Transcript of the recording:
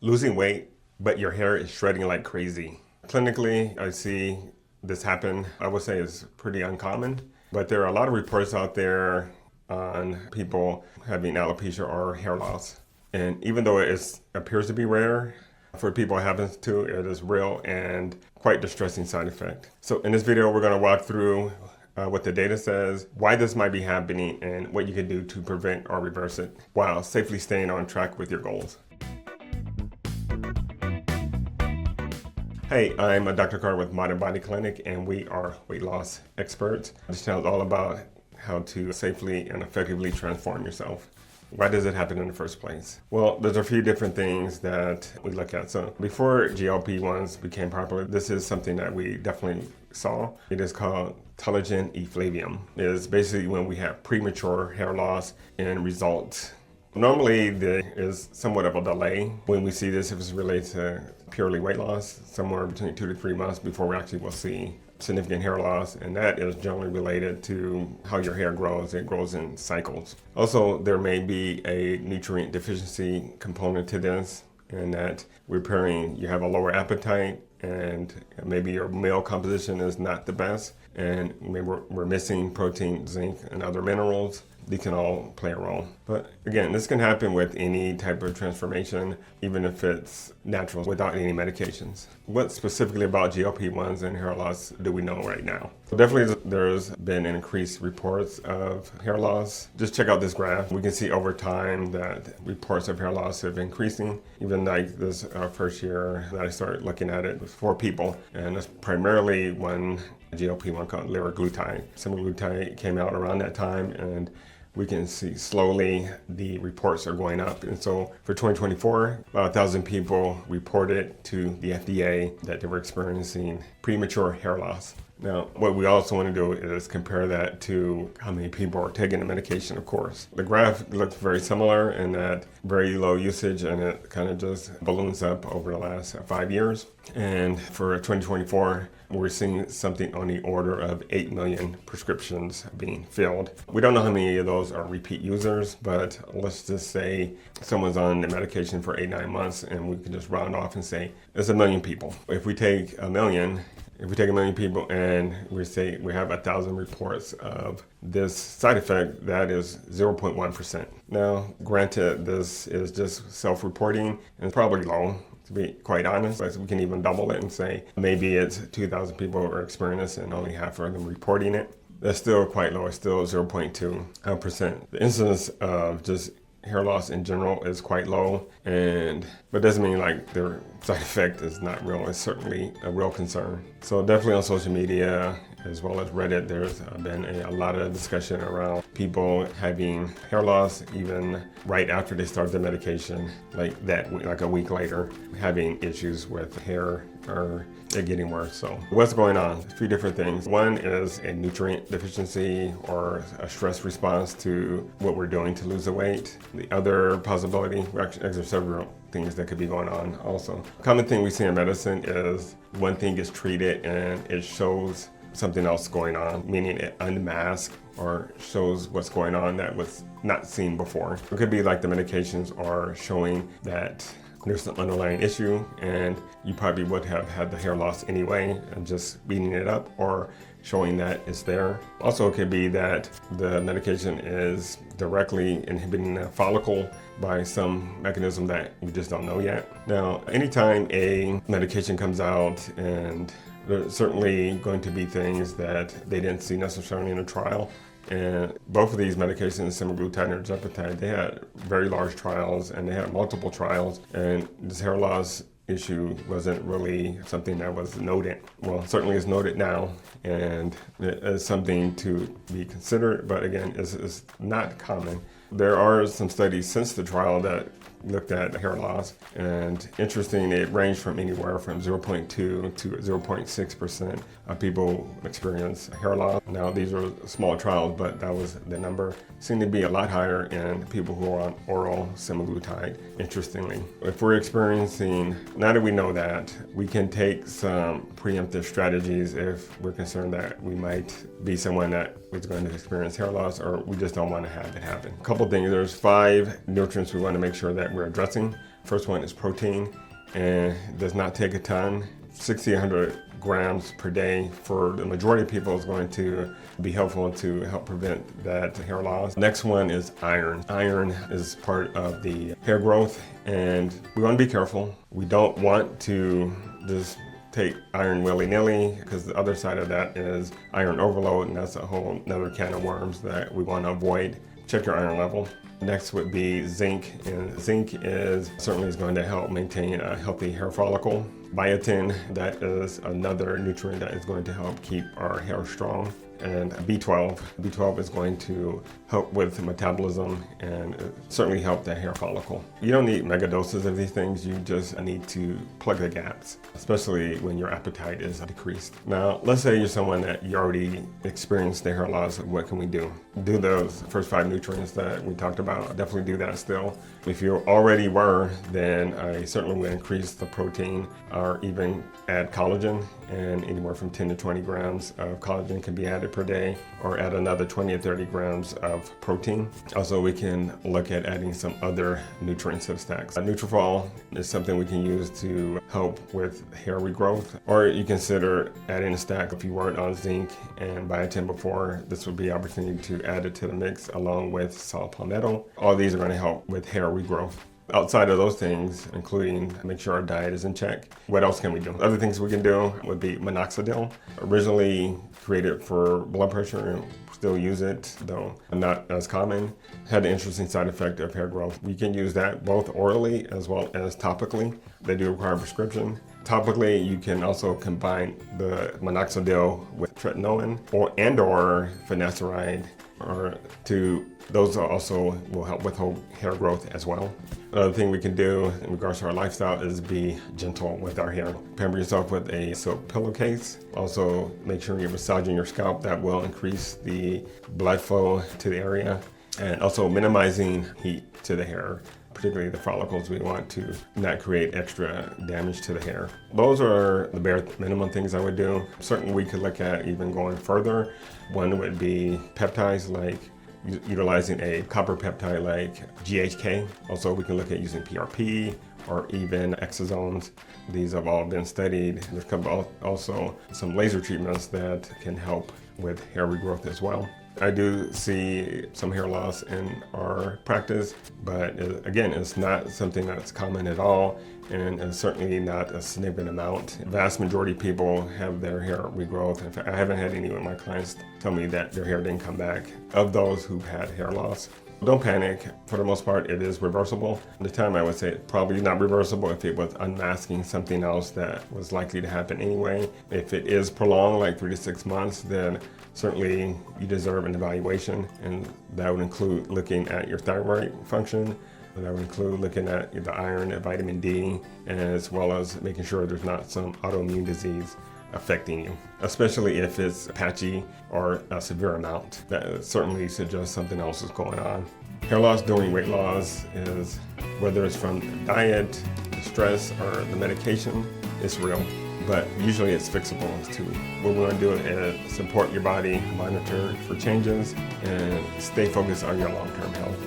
Losing weight, but your hair is shredding like crazy. Clinically, I see this happen. I would say it's pretty uncommon, but there are a lot of reports out there on people having alopecia or hair loss. And even though it appears to be rare, for people it happens to, it is real and quite distressing side effect. So in this video, we're gonna walk through what the data says, why this might be happening, and what you can do to prevent or reverse it while safely staying on track with your goals. Hey, I'm Dr. Carter with Modern Body Clinic, and we are weight loss experts. This channel is all about how to safely and effectively transform yourself. Why does it happen in the first place? Well, there's a few different things that we look at. So before GLP-1s became popular, this is something that we definitely saw. It is called telogen effluvium. It is basically when we have premature hair loss and results. Normally, there is somewhat of a delay when we see this if it's related to purely weight loss, somewhere between 2 to 3 months before we actually will see significant hair loss, and that is generally related to how your hair grows. It grows in cycles. Also, there may be a nutrient deficiency component to this, in that you have a lower appetite, and maybe your meal composition is not the best, and maybe we're missing protein, zinc, and other minerals. These can all play a role. But again, this can happen with any type of transformation, even if it's natural, without any medications. What specifically about GLP-1s and hair loss do we know right now? So definitely there's been increased reports of hair loss. Just check out this graph. We can see over time that reports of hair loss have been increasing. Even like this first year that I started looking at it was 4 people. And that's primarily when GLP-1 called liraglutide. Semaglutide came out around that time, and we can see slowly the reports are going up. And so for 2024, about 1,000 people reported to the FDA that they were experiencing premature hair loss. Now, what we also want to do is compare that to how many people are taking the medication, of course. The graph looks very similar in that very low usage, and it kind of just balloons up over the last 5 years. And for 2024, we're seeing something on the order of 8 million prescriptions being filled. We don't know how many of those are repeat users, but let's just say someone's on the medication for 8-9 months, and we can just round off and say it's 1 million people. If we take 1 million people and we say we have 1,000 reports of this side effect, that is 0.1%. Now, granted, this is just self-reporting and it's probably low, to be quite honest. So we can even double it and say maybe it's 2,000 people are experiencing this and only half of them reporting it. That's still quite low. It's still 0.2%. The incidence of just hair loss in general is quite low, but doesn't mean like their side effect is not real. It's certainly a real concern. So definitely on social media as well as Reddit, there's been a lot of discussion around people having hair loss even right after they start the medication, like a week later, having issues with hair or it getting worse. So what's going on? A few different things. One is a nutrient deficiency or a stress response to what we're doing to lose the weight. The other possibility, actually several things that could be going on also. A common thing we see in medicine is one thing gets treated and it shows something else going on, meaning it unmasks or shows what's going on that was not seen before. It could be like the medications are showing that there's some underlying issue and you probably would have had the hair loss anyway and just beating it up, or showing that it's there. Also, it could be that the medication is directly inhibiting the follicle by some mechanism that we just don't know yet. Now, anytime a medication comes out, and there's certainly going to be things that they didn't see necessarily in a trial. And both of these medications, semaglutide and Ozempic, they had very large trials, and they had multiple trials, and this hair loss issue wasn't really something that was noted. Well, certainly it's noted now, and it is something to be considered, but again, it's not common. There are some studies since the trial that looked at hair loss, and interesting, it ranged from anywhere from 0.2 to 0.6% of people experience hair loss. Now, these are small trials, but that was the number. Seemed to be a lot higher in people who are on oral semaglutide, interestingly. If we're experiencing, now that we know that, we can take some preemptive strategies if we're concerned that we might be someone that is going to experience hair loss, or we just don't want to have it happen. A couple things, there's 5 nutrients we want to make sure that we're addressing. First one is protein, and does not take a ton. 60 to 100 grams per day for the majority of people is going to be helpful to help prevent that hair loss. Next one is iron. Iron is part of the hair growth, and we want to be careful. We don't want to just take iron willy-nilly, because the other side of that is iron overload, and that's a whole another can of worms that we want to avoid. Check your iron level. Next would be zinc, and zinc is certainly going to help maintain a healthy hair follicle. Biotin, that is another nutrient that is going to help keep our hair strong. And B12. B12 is going to help with metabolism and certainly help the hair follicle. You don't need mega doses of these things, you just need to plug the gaps, especially when your appetite is decreased. Now, let's say you're someone that you already experienced the hair loss. What can we do? Do those first 5 nutrients that we talked about. Definitely do that still. If you already were, then I certainly would increase the protein or even add collagen, and anywhere from 10 to 20 grams of collagen can be added per day, or add another 20 to 30 grams of protein. Also, we can look at adding some other nutrients to the stacks. Nutrafol is something we can use to help with hair regrowth, or you consider adding a stack. If you weren't on zinc and biotin before, this would be an opportunity to add it to the mix along with saw palmetto. All these are going to help with hair regrowth. Outside of those things, including make sure our diet is in check, what else can we do? Other things we can do would be minoxidil. Originally created for blood pressure, and still use it, though not as common. Had an interesting side effect of hair growth. We can use that both orally as well as topically. They do require a prescription. Topically, you can also combine the minoxidil with tretinoin or finasteride, those also will help with hair growth as well. Another thing we can do in regards to our lifestyle is be gentle with our hair. Pamper yourself with a silk pillowcase. Also, make sure you're massaging your scalp. That will increase the blood flow to the area. And also minimizing heat to the hair, particularly the follicles. We want to not create extra damage to the hair. Those are the bare minimum things I would do. Certainly we could look at even going further. One would be peptides, like utilizing a copper peptide like GHK. Also, we can look at using PRP or even exosomes. These have all been studied. There's also some laser treatments that can help with hair regrowth as well. I do see some hair loss in our practice, but again, it's not something that's common at all, and it's certainly not a significant amount. The vast majority of people have their hair regrowth. In fact, I haven't had any of my clients tell me that their hair didn't come back of those who've had hair loss. Don't panic. For the most part, it is reversible. At the time, I would say probably not reversible if it was unmasking something else that was likely to happen anyway. If it is prolonged, like 3 to 6 months, then certainly you deserve an evaluation, and that would include looking at your thyroid function. That would include looking at the iron and vitamin D, as well as making sure there's not some autoimmune disease affecting you, especially if it's patchy or a severe amount. That certainly suggests something else is going on. Hair loss during weight loss is, whether it's from the diet, the stress, or the medication, it's real. But usually it's fixable too. What we want to do is support your body, monitor for changes, and stay focused on your long-term health.